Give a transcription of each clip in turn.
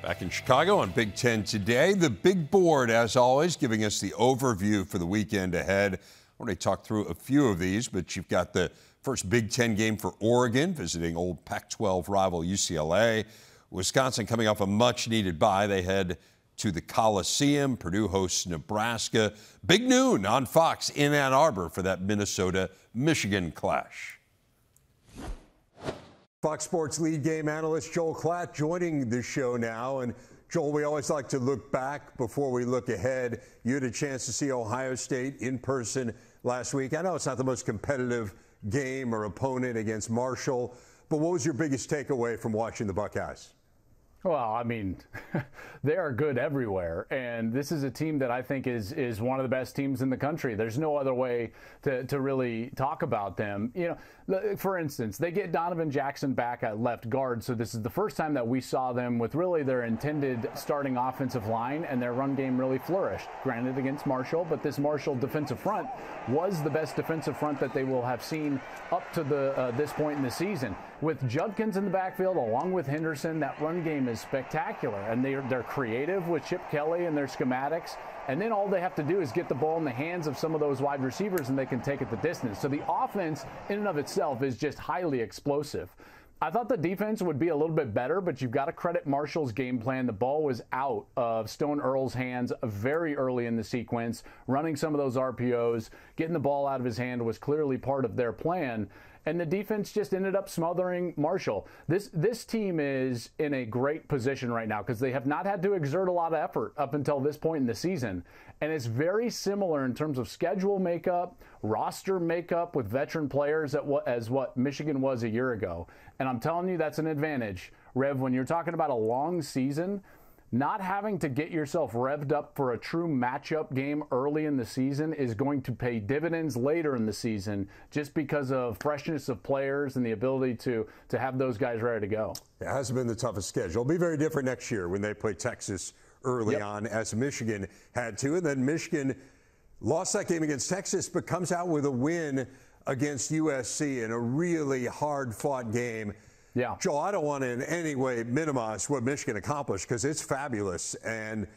Back in Chicago on Big Ten today. The big board, as always, giving us the overview for the weekend ahead. I want to talk through a few of these, but you've got the first Big Ten game for Oregon, visiting old Pac-12 rival UCLA. Wisconsin coming off a much-needed bye. They head to the Coliseum. Purdue hosts Nebraska. Big noon on Fox in Ann Arbor for that Minnesota-Michigan clash. Fox Sports lead game analyst Joel Klatt joining the show now. And Joel, we always like to look back before we look ahead. You had a chance to see Ohio State in person last week. I know it's not the most competitive game or opponent against Marshall, but what was your biggest takeaway from watching the Buckeyes? Well, I mean, they are good everywhere, and this is a team that I think is one of the best teams in the country. There's no other way to really talk about them. You know, for instance, they get Donovan Jackson back at left guard, so this is the first time that we saw them with really their intended starting offensive line, and their run game really flourished. Granted, against Marshall, but this Marshall defensive front was the best defensive front that they will have seen up to this point in the season. With Judkins in the backfield, along with Henderson, that run game is spectacular, and they're creative with Chip Kelly and their schematics, and then all they have to do is get the ball in the hands of some of those wide receivers and they can take it the distance. So the offense in and of itself is just highly explosive. I thought the defense would be a little bit better, but you've got to credit Marshall's game plan. The ball was out of Stone Earl's hands very early in the sequence. Running some of those RPOs, getting the ball out of his hand was clearly part of their plan. And the defense just ended up smothering Marshall. This team is in a great position right now because they have not had to exert a lot of effort up until this point in the season. And it's very similar in terms of schedule makeup, roster makeup with veteran players as what Michigan was a year ago. And I'm telling you, that's an advantage. Rev, when you're talking about a long season, not having to get yourself revved up for a true matchup game early in the season is going to pay dividends later in the season just because of freshness of players and the ability to have those guys ready to go. It hasn't been the toughest schedule. It'll be very different next year when they play Texas early on, as Michigan had to. And then Michigan lost that game against Texas, but comes out with a win against USC in a really hard-fought game. Yeah. Joel, I don't want to in any way minimize what Michigan accomplished because it's fabulous. And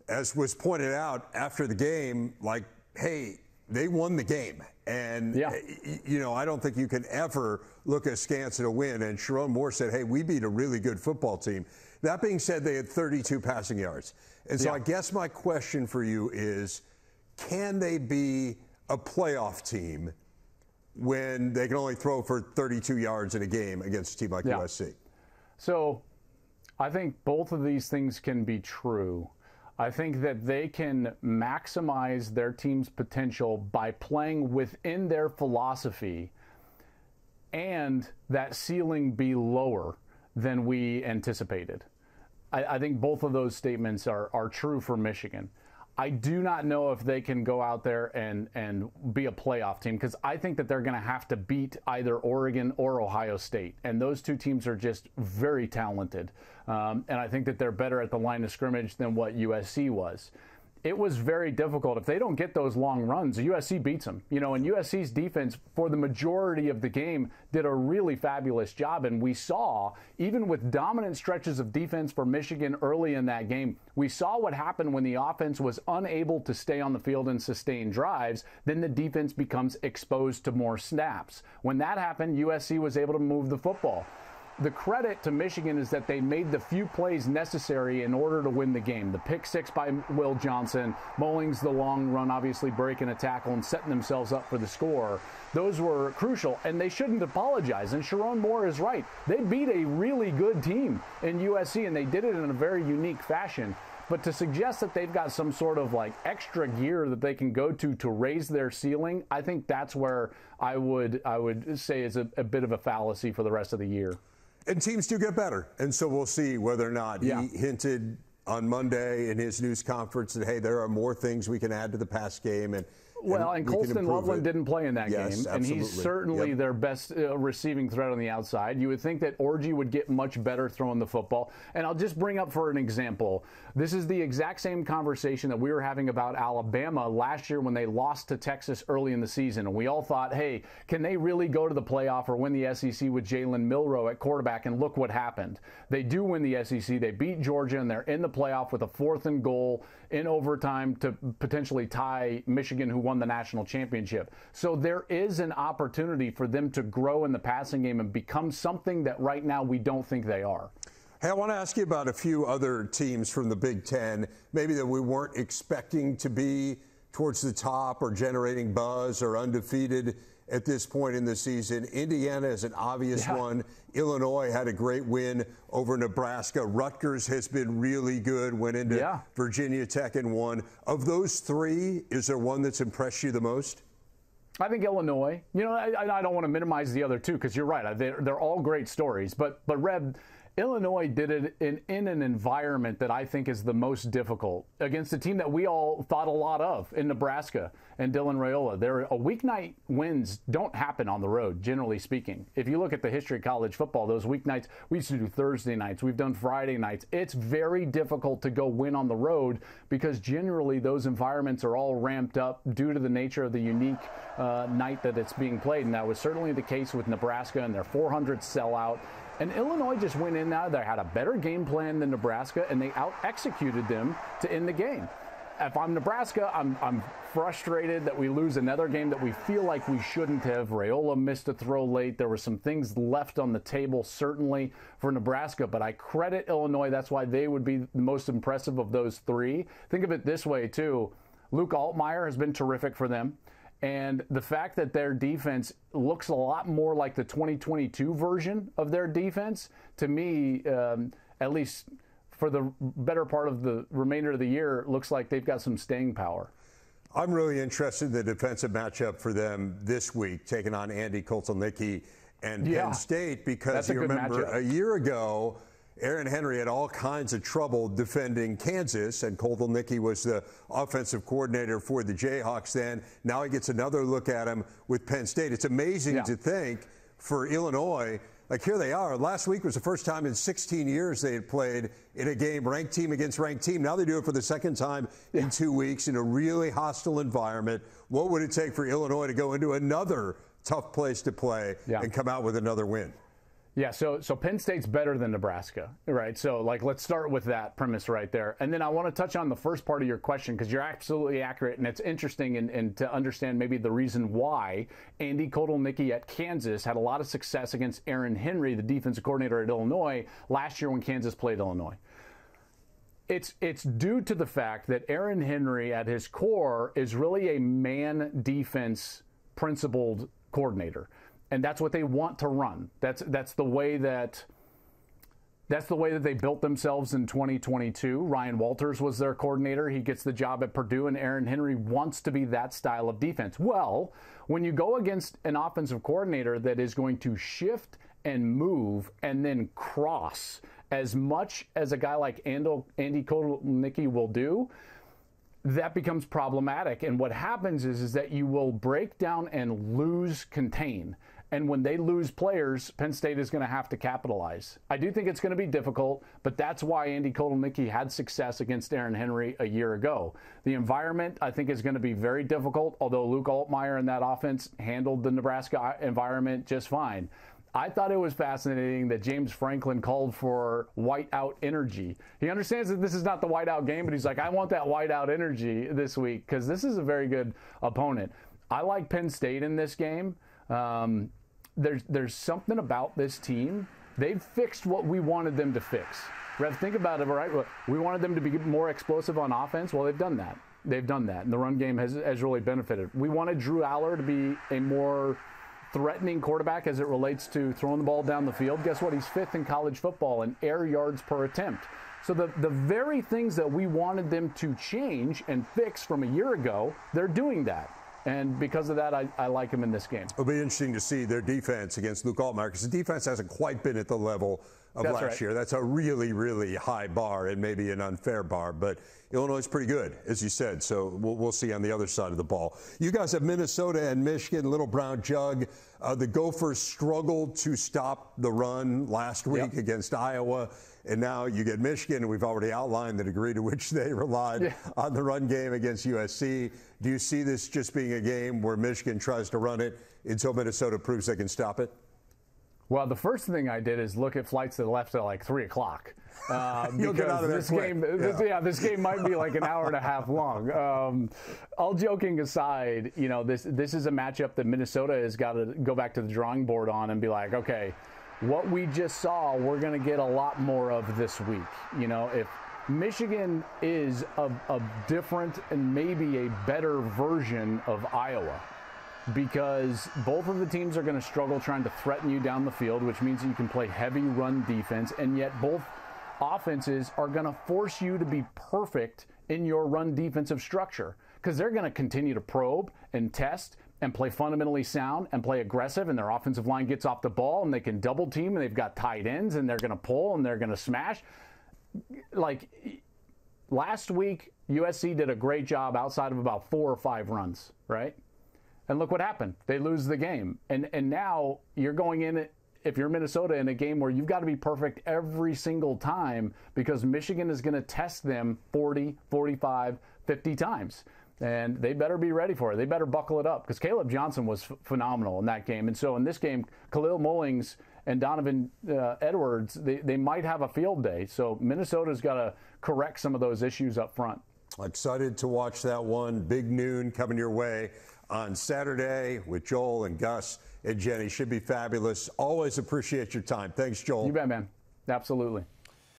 as was pointed out after the game, like, hey, they won the game. And, you know, I don't think you can ever look askance at a win. And Sharon Moore said, hey, we beat a really good football team. That being said, they had 32 passing yards. And so I guess my question for you is, can they be a playoff team when they can only throw for 32 yards in a game against a team like USC? So I think both of these things can be true. I think that they can maximize their team's potential by playing within their philosophy and that ceiling be lower than we anticipated. I think both of those statements are true for Michigan. I do not know if they can go out there and be a playoff team because I think that they're going to have to beat either Oregon or Ohio State. And those two teams are just very talented. And I think that they're better at the line of scrimmage than what USC was. It was very difficult. If they don't get those long runs, USC beats them. You know, and USC's defense for the majority of the game did a really fabulous job. And we saw, even with dominant stretches of defense for Michigan early in that game, we saw what happened when the offense was unable to stay on the field and sustain drives. Then the defense becomes exposed to more snaps. When that happened, USC was able to move the football. The credit to Michigan is that they made the few plays necessary in order to win the game. The pick six by Will Johnson, Mullings the long run, obviously breaking a tackle and setting themselves up for the score. Those were crucial, and they shouldn't apologize. And Sharon Moore is right. They beat a really good team in USC, and they did it in a very unique fashion. But to suggest that they've got some sort of like extra gear that they can go to raise their ceiling, I think that's where I would say is a bit of a fallacy for the rest of the year. And teams do get better, and so we'll see whether or not. He hinted on Monday in his news conference that, hey, there are more things we can add to the pass game, and Well, and Colston Loveland didn't play in that game, absolutely. And he's certainly their best receiving threat on the outside. You would think that Orji would get much better throwing the football. And I'll just bring up for an example, this is the exact same conversation that we were having about Alabama last year when they lost to Texas early in the season. And we all thought, hey, can they really go to the playoff or win the SEC with Jalen Milroe at quarterback? And look what happened. They do win the SEC. They beat Georgia, and they're in the playoff with a 4th and goal in overtime to potentially tie Michigan, who won the national championship. So there is an opportunity for them to grow in the passing game and become something that right now we don't think they are. Hey, I want to ask you about a few other teams from the Big Ten, maybe that we weren't expecting to be towards the top or generating buzz or undefeated at this point in the season. Indiana is an obvious one. Illinois had a great win over Nebraska. Rutgers has been really good, went into Virginia Tech and won. Of those three, is there one that's impressed you the most? I think Illinois. You know, I don't want to minimize the other two because you're right. They're all great stories. But Reb, Illinois did it in an environment that I think is the most difficult against a team that we all thought a lot of in Nebraska and Dylan Raiola. Weeknight wins don't happen on the road, generally speaking. If you look at the history of college football, those weeknights, we used to do Thursday nights. We've done Friday nights. It's very difficult to go win on the road because generally those environments are all ramped up due to the nature of the unique night that it's being played. And that was certainly the case with Nebraska and their 400 sellout. And Illinois just went in there. They had a better game plan than Nebraska, and they out-executed them to end the game. If I'm Nebraska, I'm frustrated that we lose another game that we feel like we shouldn't have. Raiola missed a throw late. There were some things left on the table, certainly, for Nebraska. But I credit Illinois. That's why they would be the most impressive of those three. Think of it this way, too. Luke Altmaier has been terrific for them. And the fact that their defense looks a lot more like the 2022 version of their defense, to me, at least for the better part of the remainder of the year, looks like they've got some staying power. I'm really interested in the defensive matchup for them this week, taking on Andy Kotelnicki and Penn State, because you remember a year ago, Aaron Henry had all kinds of trouble defending Kansas, and Kotelnicki was the offensive coordinator for the Jayhawks then. Now he gets another look at him with Penn State. It's amazing to think for Illinois, like here they are. Last week was the first time in 16 years they had played in a game ranked team against ranked team. Now they do it for the second time in 2 weeks in a really hostile environment. What would it take for Illinois to go into another tough place to play and come out with another win? Yeah, so Penn State's better than Nebraska, right? So, let's start with that premise right there. And then I want to touch on the first part of your question because you're absolutely accurate, and it's interesting and to understand maybe the reason why Andy Kotelnicki at Kansas had a lot of success against Aaron Henry, the defensive coordinator at Illinois, last year when Kansas played Illinois. It's due to the fact that Aaron Henry at his core is really a man defense principled coordinator. And that's what they want to run. That's the way that they built themselves in 2022. Ryan Walters was their coordinator. He gets the job at Purdue, and Aaron Henry wants to be that style of defense. Well, when you go against an offensive coordinator that is going to shift and move and then cross as much as a guy like Andy Kotelnicki will do, that becomes problematic. And what happens is that you will break down and lose contain. And when they lose players, Penn State is going to have to capitalize. I do think it's going to be difficult, but that's why Andy Kotelnicki had success against Aaron Henry a year ago. The environment, I think, is going to be very difficult, although Luke Altmaier and that offense handled the Nebraska environment just fine. I thought it was fascinating that James Franklin called for whiteout energy. He understands that this is not the whiteout game, but he's like, I want that whiteout energy this week because this is a very good opponent. I like Penn State in this game. There's something about this team. They've fixed what we wanted them to fix. Rev, think about it, right? We wanted them to be more explosive on offense. Well, they've done that. And the run game has really benefited. We wanted Drew Aller to be a more threatening quarterback as it relates to throwing the ball down the field. Guess what? He's 5th in college football in air yards per attempt. So the very things that we wanted them to change and fix from a year ago, they're doing that. And because of that, I like them in this game. It'll be interesting to see their defense against Luke Altmaier, because the defense hasn't quite been at the level of last year. That's a really, really high bar and maybe an unfair bar. But Illinois is pretty good, as you said. So we'll see on the other side of the ball. You guys have Minnesota and Michigan, Little Brown Jug. The Gophers struggled to stop the run last week against Iowa. And now you get Michigan. We've already outlined the degree to which they relied on the run game against USC. Do you see this just being a game where Michigan tries to run it until Minnesota proves they can stop it? Well, the first thing I did is look at flights that left at like 3 o'clock. You'll get out of there quick. This game might be like an hour and a half long. All joking aside, you know, this is a matchup that Minnesota has got to go back to the drawing board on and be like, okay, what we just saw, we're going to get a lot more of this week. You know, if Michigan is a different and maybe a better version of Iowa, because both of the teams are going to struggle trying to threaten you down the field, which means you can play heavy run defense, and yet both offenses are going to force you to be perfect in your run defensive structure, because they're going to continue to probe and test and play fundamentally sound and play aggressive, and their offensive line gets off the ball and they can double team and they've got tight ends and they're going to pull and they're going to smash. Like last week, USC did a great job outside of about 4 or 5 runs, right? And look what happened. They lose the game. And now you're going in, if you're Minnesota, in a game where you've got to be perfect every single time, because Michigan is going to test them 40, 45, 50 times. And they better be ready for it. They better buckle it up, because Caleb Johnson was phenomenal in that game. And so in this game, Khalil Mullings and Donovan Edwards, they might have a field day. So Minnesota's got to correct some of those issues up front. Excited to watch that one. Big noon coming your way on Saturday with Joel and Gus and Jenny. Should be fabulous. Always appreciate your time. Thanks, Joel. You bet, man. Absolutely.